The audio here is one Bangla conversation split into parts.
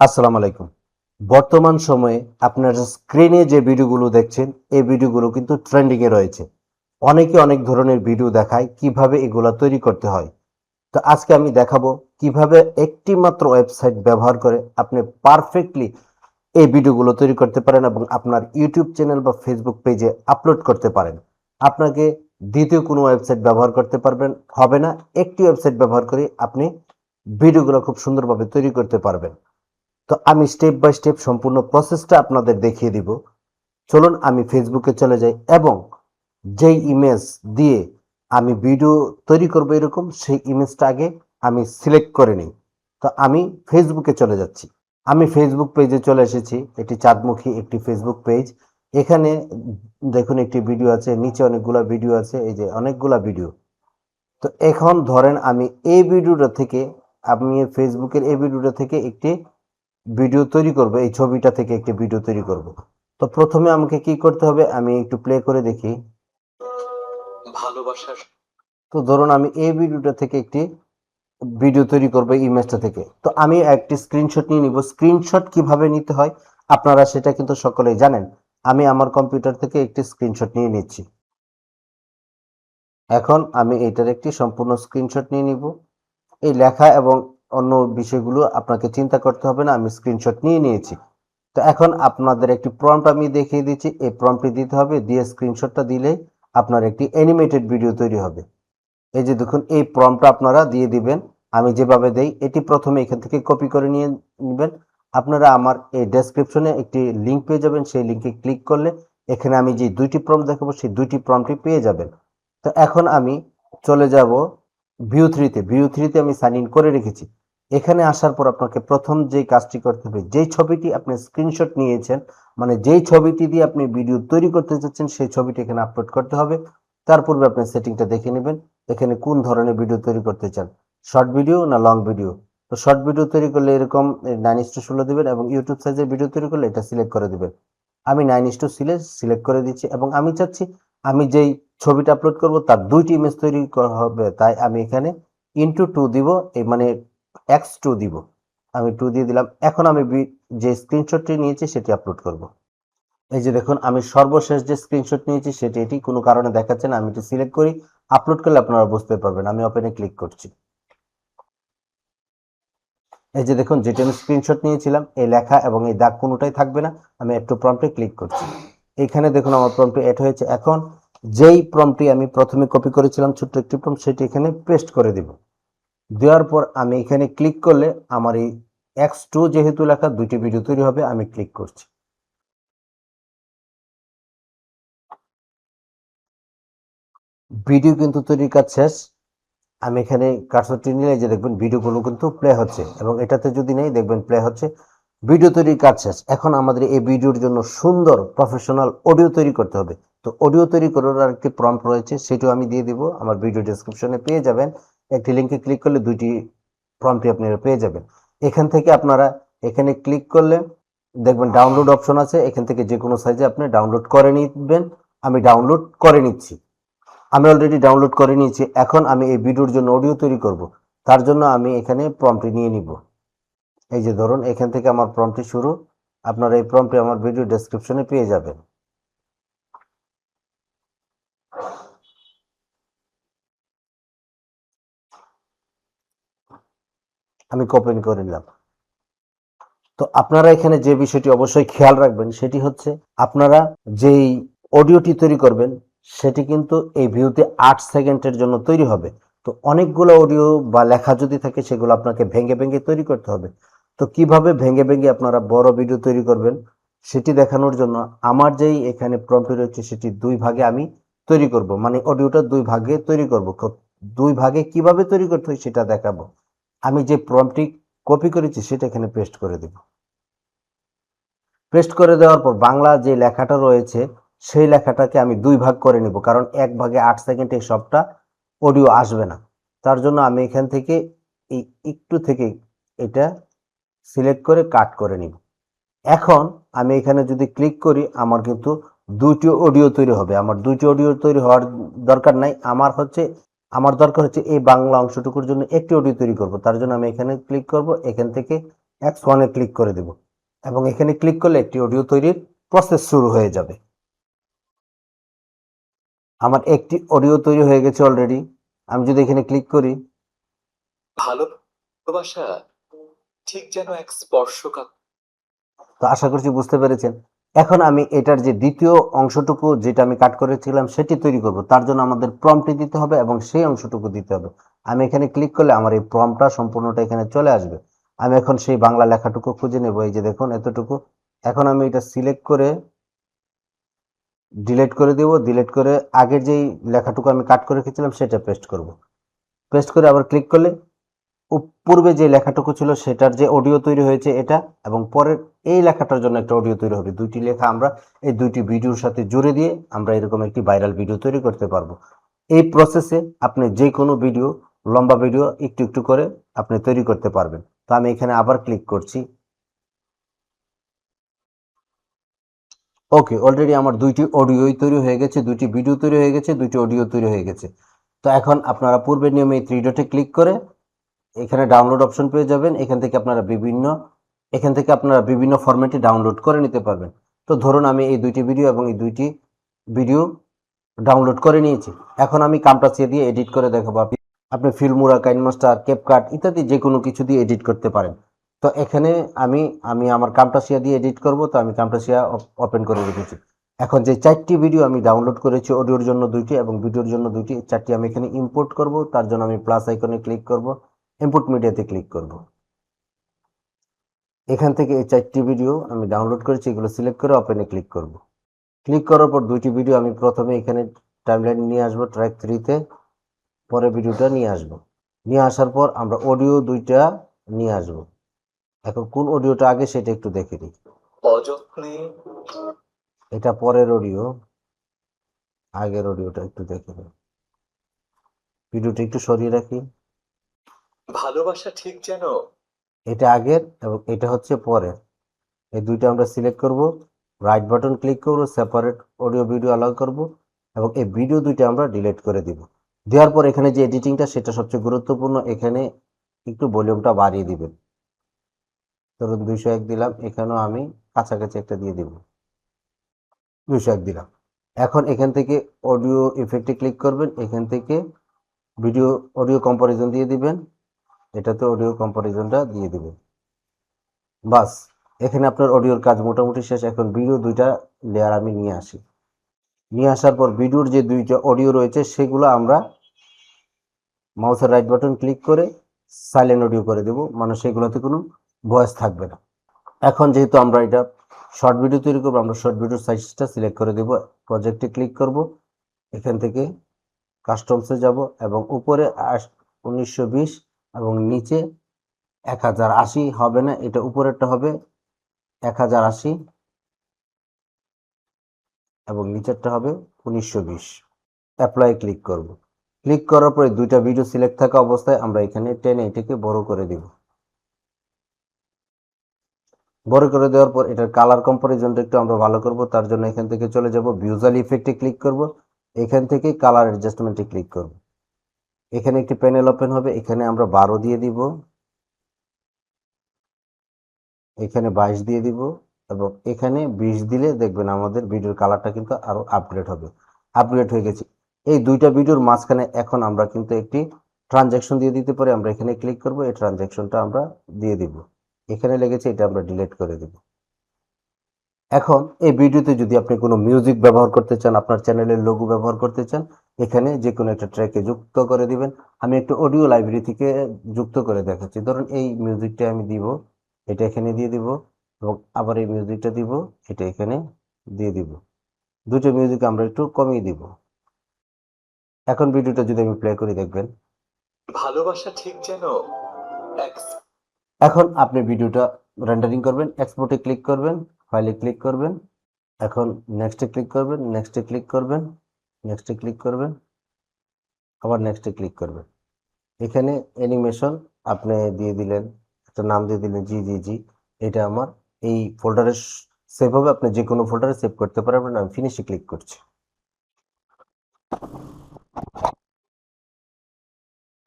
আসসালামু আলাইকুম। বর্তমান সময়ে আপনারা স্ক্রিনে যে ভিডিওগুলো দেখছেন, এই ভিডিওগুলো কিন্তু ট্রেন্ডিং এ রয়েছে। অনেকে অনেক ধরনের ভিডিও দেখায় কিভাবে এগুলা তৈরি করতে হয়। তো আজকে আমি দেখাবো কিভাবে একটি মাত্র ওয়েবসাইট ব্যবহার করে আপনি পারফেক্টলি এই ভিডিওগুলো তৈরি করতে পারেন এবং আপনার ইউটিউব চ্যানেল বা ফেসবুক পেজে আপলোড করতে পারেন। আপনাকে দ্বিতীয় কোনো ওয়েবসাইট ব্যবহার করতে পারবেন হবে না। একটি ওয়েবসাইট ব্যবহার করে আপনি ভিডিওগুলো খুব সুন্দরভাবে তৈরি করতে পারবেন। তো আমি স্টেপ বাই স্টেপ সম্পূর্ণ প্রসেসটা আপনাদের দেখিয়ে দিব। চলুন আমি ফেসবুকে চলে যাই এবং যেই ইমেজ দিয়ে আমি ভিডিও তৈরি করব এরকম সেই ইমেজটা আগে আমি সিলেক্ট করে নিই। তো আমি ফেসবুকে চলে যাচ্ছি। আমি ফেসবুক পেজে চলে এসেছি। এটি চাঁদমুখী একটি ফেসবুক পেজ। এখানে দেখুন একটি ভিডিও আছে, নিচে অনেকগুলা ভিডিও আছে, এই যে অনেকগুলা ভিডিও। তো এখন ধরেন আমি এই ভিডিওটা থেকে আমি ফেসবুকের এই ভিডিওটা থেকে একটি ভিডিও তৈরি করব, এই ছবিটা থেকে একটি ভিডিও তৈরি করব। তো প্রথমে আমাকে কি করতে হবে, আমি একটু প্লে করে দেখি। ভালোবাসার তো ধরুন আমি এই ভিডিওটা থেকে একটি ভিডিও তৈরি করব এই ইমেজটা থেকে। তো আমি একটি স্ক্রিনশট নিয়ে নিব। স্ক্রিনশট কিভাবে নিতে হয় আপনারা সেটা কিন্তু সকলেই জানেন। আমি আমার কম্পিউটার থেকে একটি স্ক্রিনশট নিয়ে নিচ্ছি। এখন আমি এটার একটি সম্পূর্ণ স্ক্রিনশট নিয়ে নিব। এই লেখা এবং অন্য বিষয়গুলো আপনাকে চিন্তা করতে হবে না, আমি স্ক্রিনশট নিয়ে নিয়েছি। তো এখন আপনাদের একটি প্রম্পট আমি দেখিয়ে দিচ্ছি। এই প্রম্পটটি দিতে হবে, দিয়ে স্ক্রিনশটটা দিলেই আপনার একটি অ্যানিমেটেড ভিডিও তৈরি হবে। এই যে দেখুন এই প্রম্পটটা আপনারা দিয়ে দিবেন। আমি যেভাবে দেই এটি প্রথমে এখান থেকে কপি করে নিয়ে নেবেন। আপনারা আমার এই ডেসক্রিপশনে একটি লিঙ্ক পেয়ে যাবেন, সেই লিঙ্কে ক্লিক করলে এখানে আমি যে দুইটি প্রম্পট দেখাবো সেই দুইটি প্রম্পটই পেয়ে যাবেন। তো এখন আমি চলে যাব ভিউ থ্রিতে আমি সাইন ইন করে রেখেছি। এখানে আসার পর আপনাকে প্রথম যেই কাজটি করতে হবে, যেই ছবিটি আপনি স্ক্রিনশট নিয়েছেন, মানে যেই ছবিটি দিয়ে আপনি ভিডিও তৈরি করতে চাচ্ছেন সেই ছবিটি এখানে আপলোড করতে হবে। তার পূর্বে আপনি সেটিংটা দেখে নেবেন এখানে কোন ধরনের ভিডিও তৈরি করতে চান, শর্ট ভিডিও না লং ভিডিও। তো শর্ট ভিডিও তৈরি করলে এরকম 9:16 দিবেন এবং ইউটিউব সাইজের ভিডিও তৈরি করলে এটা সিলেক্ট করে দিবেন। আমি 9:16 সিলেক্ট করে দিচ্ছি এবং আমি চাচ্ছি আমি যেই ছবিটা আপলোড করব তার দুইটি ইমেজ তৈরি করা হবে, তাই আমি এখানে ইনটু 2 দিব, এই মানে x2 দিব। আমি 2 দিয়ে দিলাম। এখন আমি যে স্ক্রিনশটটি নিয়েছি সেটি আপলোড করব। এই যে দেখুন আমি সর্বশেষ যে স্ক্রিনশট নিয়েছি সেটি এটি কোনো কারণে দেখাচ্ছে না। আমি এটি সিলেক্ট করি, আপলোড করলে আপনারা বুঝতে পারবেন। আমি ওপেনে ক্লিক করছি। এই যে দেখুন যেটা আমি স্ক্রিনশট নিয়েছিলাম এই লেখা এবং এই দাগ কোনোটাই থাকবে না। আমি একটু প্রম্পটে ক্লিক করছি। এখানে দেখুন আমার প্রম্পটে এড হয়েছে। এখন যেই প্রম্পটটি আমি প্রথমে কপি করেছিলাম ছোট্ট একটি প্রম্পট সেটি এখানে পেস্ট করে দিব। দেওয়ার পর আমি এখানে ক্লিক করলে আমার এই x2 যেহেতু লেখা দুইটি ভিডিও তৈরি হবে, আমি ক্লিক করছি। ভিডিও কিন্তু তৈরির কাজ শেষ। আমি এখানে কার্সরটি নিলে যে দেখবেন ভিডিওগুলো কিন্তু প্লে হচ্ছে এবং এটাতে যদি নেই দেখবেন প্লে হচ্ছে। ভিডিও তৈরির কাজ শেষ। এখন আমাদের এই ভিডিওর জন্য সুন্দর প্রফেশনাল অডিও তৈরি করতে হবে। তো অডিও তৈরি করার আরেকটি প্রম্পট রয়েছে, সেটাও আমি দিয়ে দিব। আমার ভিডিও ডেসক্রিপশনে পেয়ে যাবেন। একটি লিঙ্কে ক্লিক করলে দুইটি প্রম্পটই আপনারা পেয়ে যাবেন। এখান থেকে আপনারা এখানে ক্লিক করলে দেখবেন ডাউনলোড অপশন আছে, এখান থেকে যে কোনো সাইজে আপনি ডাউনলোড করে নিবেন। আমি ডাউনলোড করে নিচ্ছি। আমি অলরেডি ডাউনলোড করে নিয়েছি। এখন আমি এই ভিডিওর জন্য অডিও তৈরি করব। তার জন্য আমি এখানে প্রম্পটটি নিয়ে নিব। এই যে ধরুন এখান থেকে আমার প্রম্পটটি শুরু। আপনারা এই প্রম্পটটি আমার ভিডিও ডেসক্রিপশনে পেয়ে যাবেন। আমি কপি করে নিলাম। তো আপনারা এখানে যে বিষয়টি অবশ্যই খেয়াল রাখবেন সেটি হচ্ছে আপনারা যেই অডিওটি তৈরি করবেন সেটি কিন্তু এই ভিউতে 8 সেকেন্ডের জন্য তৈরি হবে। তো অনেকগুলো অডিও বা লেখা যদি থাকে সেগুলো আপনাকে ভেঙে ভেঙে তৈরি করতে হবে। তো কিভাবে ভেঙে ভেঙে আপনারা বড় ভিডিও তৈরি করবেন সেটি দেখানোর জন্য আমার যেই এখানে প্রম্পট রয়েছে সেটি দুই ভাগে আমি তৈরি করব, মানে অডিওটা দুই ভাগে তৈরি করব। দুই ভাগে কিভাবে তৈরি করতে হয় সেটা দেখাবো। আমি যে প্রম্পটটি কপি করেছি সেটা এখানে পেস্ট করে দেব। পেস্ট করে দেওয়ার পর বাংলা যে লেখাটা রয়েছে সেই লেখাটাকে আমি দুই ভাগ করে নিব, কারণ এক ভাগে 8 সেকেন্ডে সবটা অডিও আসবে না। তার জন্য আমি এখান থেকে এই একটু থেকে এটা সিলেক্ট করে কাট করে নিব। এখন আমি এখানে যদি ক্লিক করি আমার কিন্তু দুইটি অডিও তৈরি হবে। আমার দুইটি অডিও তৈরি হওয়ার দরকার নাই। আমার দরকার হচ্ছে এই বাংলা অংশটুকুর জন্য একটি অডিও তৈরি করব। তার জন্য আমি এখানে ক্লিক করব, এখান থেকে X1 ক্লিক করে দেব এবং এখানে ক্লিক করলে একটি অডিও তৈরির প্রসেস শুরু হয়ে যাবে। আমার একটি অডিও তৈরি হয়ে গেছে অলরেডি। আমি যদি এখানে ক্লিক করি, ভালোবাসা ঠিক যেন এক স্পর্শকাতর। তো আশা করছি বুঝতে পেরেছেন। এখন আমি এটার যে দ্বিতীয় অংশটুকু যেটা আমি কাট করেছিলাম সেটি তৈরি করব। তার জন্য আমাদের প্রম্পটটি দিতে হবে এবং সেই অংশটুকু দিতে হবে। আমি এখানে ক্লিক করলে আমার এই প্রম্পটটা সম্পূর্ণটা এখানে চলে আসবে। আমি এখন সেই বাংলা লেখাটুকু খুঁজে নেব। এই যে দেখুন এতটুকু। এখন আমি এটা সিলেক্ট করে ডিলিট করে দেব। ডিলিট করে আগের যেই লেখাটুকু আমি কাট করে রেখেছিলাম সেটা পেস্ট করব। পেস্ট করে আবার ক্লিক করলে পূর্বে যে লেখাটুকু ছিল সেটার যে অডিও তৈরি হয়েছে এটা, এবং পরের এই লেখাটার জন্য একটা অডিও তৈরি হবে। দুইটি লেখা আমরা এই দুইটি ভিডিওর সাথে জুড়ে দিয়ে আমরা এরকম একটি ভাইরাল ভিডিও তৈরি করতে পারবো। এই প্রসেসে আপনি যে কোনো ভিডিও, লম্বা ভিডিও একটু একটু করে আপনি তৈরি করতে পারবেন। তো আমি এখানে আবার ক্লিক করছি। ওকে, অলরেডি আমার দুইটি অডিওই তৈরি হয়ে গেছে, দুইটি ভিডিও তৈরি হয়ে গেছে, দুইটি অডিও তৈরি হয়ে গেছে। তো এখন আপনারা পূর্বের নিয়মে এই থ্রি ডটে ক্লিক করে এখানে ডাউনলোড অপশন পেয়ে যাবেন। এখান থেকে আপনারা বিভিন্ন ফরম্যাটে ডাউনলোড করে নিতে পারবেন। তো ধরুন আমি এই দুইটি ভিডিও এবং এই দুইটি ভিডিও ডাউনলোড করে নিয়েছি। এখন আমি কামটাসিয়া দিয়ে এডিট করে দেখাবো। আপনি ফিল্মোরা, কাইনমাস্টার, ক্যাপকাট ইত্যাদি যে কোনো কিছু দিয়ে এডিট করতে পারেন। তো এখানে আমি আমি আমার কামটাসিয়া দিয়ে এডিট করব। তো আমি কামটাসিয়া ওপেন করে রেখেছি। এখন যে চারটি ভিডিও আমি ডাউনলোড করেছি, অডিওর জন্য দুইটি এবং ভিডিওর জন্য দুইটি, চারটি আমি এখানে ইম্পোর্ট করব। তার জন্য আমি প্লাস আইকনে ক্লিক করব, ইম্পোর্ট মিডিয়াতে ক্লিক করব। এখান থেকে এই চারটি ভিডিও আমি ডাউনলোড করেছি, এগুলো সিলেক্ট করে ওপেনে ক্লিক করব। ক্লিক করার পর দুইটি ভিডিও আমি প্রথমে এখানে টাইমলাইন নিয়ে আসবো ট্র্যাক 3-তে, পরে ভিডিওটা নিয়ে আসব। নিয়ে আসার পর আমরা অডিও দুইটা নিয়ে আসব। এখন কোন অডিওটা আগে সেটা একটু দেখে নিই। অযত্নে এটা পরের অডিও, আগের অডিওটা একটু দেখে নিই। ভিডিওটা একটু সরিয়ে রাখি। ভালোবাসা ঠিক যেন এটা আগের এবং এটা হচ্ছে পরের। এই দুইটা আমরা সিলেক্ট করব, রাইট বাটন ক্লিক করব, সেপারেট অডিও ভিডিও অ্যালাউ করব এবং এই ভিডিও দুইটা আমরা ডিলিট করে দিব। দেওয়ার পর এখানে যে এডিটিংটা সেটা সবচেয়ে গুরুত্বপূর্ণ। এখানে একটু ভলিউমটা বাড়িয়ে দিবেন। ধরুন 201 দিলাম, এখানেও আমি কাছাকাছি একটা দিয়ে দিব, 201 দিলাম। এখন এখান থেকে অডিও ইফেক্টে ক্লিক করবেন, এখান থেকে অডিও কম্পারিজন দিয়ে দিবেন, এটাতে অডিও কম্পারিজনটা দিয়ে দিবেন। বাস, এখানে আপনার অডিওর কাজ মোটামুটি শেষ। এখন ভিডিও দুইটা লেয়ার আমি নিয়ে আসি। নিয়ে আসার পর ভিডিওর যে দুইটা অডিও রয়েছে সেগুলো আমরা মাউসের রাইট বাটন ক্লিক করে সাইলেন্ট অডিও করে দেব, মানে সেগুলোতে কোনো ভয়েস থাকবে না। এখন যেহেতু আমরা এটা শর্ট ভিডিও তৈরি করবো, আমরা শর্ট ভিডিওর সাইজটা সিলেক্ট করে দেব, প্রজেক্টে ক্লিক করব, এখান থেকে কাস্টমসে যাব এবং উপরে 1920 এবং নিচে 1080 হবে না, এটা উপরেরটা হবে 1080 এবং নিচেরটা হবে 1920। অ্যাপ্লাই ক্লিক করব। ক্লিক করার পরে দুইটা ভিডিও সিলেক্ট থাকা অবস্থায় আমরা এখানে টেনে এটাকে বড় করে দিব। বড় করে দেওয়ার পর এটার কালার কম্পারিজনটা একটু আমরা ভালো করব। তার জন্য এখান থেকে চলে যাব, ভিজুয়াল ইফেক্টে ক্লিক করব, এখান থেকে কালার অ্যাডজাস্টমেন্টে ক্লিক করব। এখানে একটি প্যানেল ওপেন হবে, এখানে আমরা 12 দিয়ে দিব, এখানে 22 দিয়ে দিব এবং এখানে 20 দিলে দেখবেন আমাদের ভিডিওর কালারটা কিন্তু আরো আপগ্রেড হবে। আপগ্রেড হয়ে গেছে। এই দুইটা ভিডিওর মাঝখানে এখন আমরা কিন্তু একটি ট্রানজ্যাকশন দিয়ে দিতে পারি। আমরা এখানে ক্লিক করব, এই ট্রানজ্যাকশনটা আমরা দিয়ে দিব। এখানে লেগেছে, এটা আমরা ডিলিট করে দিব। এখন এই ভিডিওতে যদি আপনি কোনো মিউজিক ব্যবহার করতে চান, আপনার চ্যানেলের লোগো ব্যবহার করতে চান, এখানে যে কোনো একটা ট্র্যাকে যুক্ত করে দিবেন। আমি একটু অডিও লাইব্রেরি থেকে যুক্ত করে দেখাচ্ছি। ধরুন এই মিউজিকটা আমি দিব, এটা এখানে দিয়ে দিব এবং আবার এই মিউজিকটা দিব, এটা এখানে দিয়ে দিব। দুটো মিউজিক আমরা একটু কমিয়ে দিব। এখন ভিডিওটা যদি আমি প্লে করি দেখবেন ভালোবাসা ঠিক যেন এক। এখন আপনি ভিডিওটা রেন্ডারিং করবেন, এক্সপোর্টে ক্লিক করবেন, ফাইলে ক্লিক করবেন, এখন নেক্সটে ক্লিক করবেন, নেক্সটে ক্লিক করবেন, নেক্সটে ক্লিক করবেন, আবার নেক্সটে ক্লিক করবেন। এখানে অ্যানিমেশন আপনি দিয়ে দিলেন, একটা নাম দিয়ে দিলেন জি জি জি। এটা আমার এই ফোল্ডারে সেভ হবে, আপনি যে কোনো ফোল্ডারে সেভ করতে পারবেন। আমি ফিনিশে ক্লিক করছি।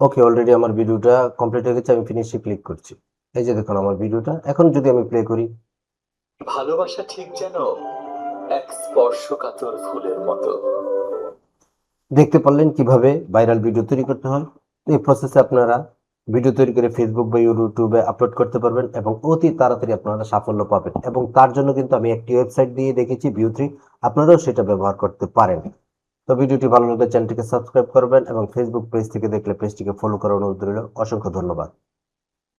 ওকে, অলরেডি আমার ভিডিওটা কমপ্লিট হয়ে গেছে, আমি ফিনিশে ক্লিক করছি। এই যে দেখুন আমার ভিডিওটা, এখন যদি আমি প্লে করি, ভালোবাসা ঠিক যেন এক স্পর্শকাতর ফুলের মতো। দেখতে পারলেন কিভাবে ভাইরাল ভিডিও তৈরি করতে হয়। এই প্রসেসে আপনারা ভিডিও তৈরি করে ফেসবুক বা ইউটিউবে আপলোড করতে পারবেন এবং অতি তাড়াতাড়ি আপনারা সাফল্য পাবেন। এবং তার জন্য কিন্তু আমি একটি ওয়েবসাইট দিয়ে দেখেছি, ভিউ3। আপনারাও সেটা ব্যবহার করতে পারেন। তো ভিডিওটি ভালো লাগলে চ্যানেলটিকে সাবস্ক্রাইব করবেন এবং ফেসবুক পেজ থেকে দেখলে পেজটিকে ফলো করার অনুরোধ রইল। অসংখ্য ধন্যবাদ।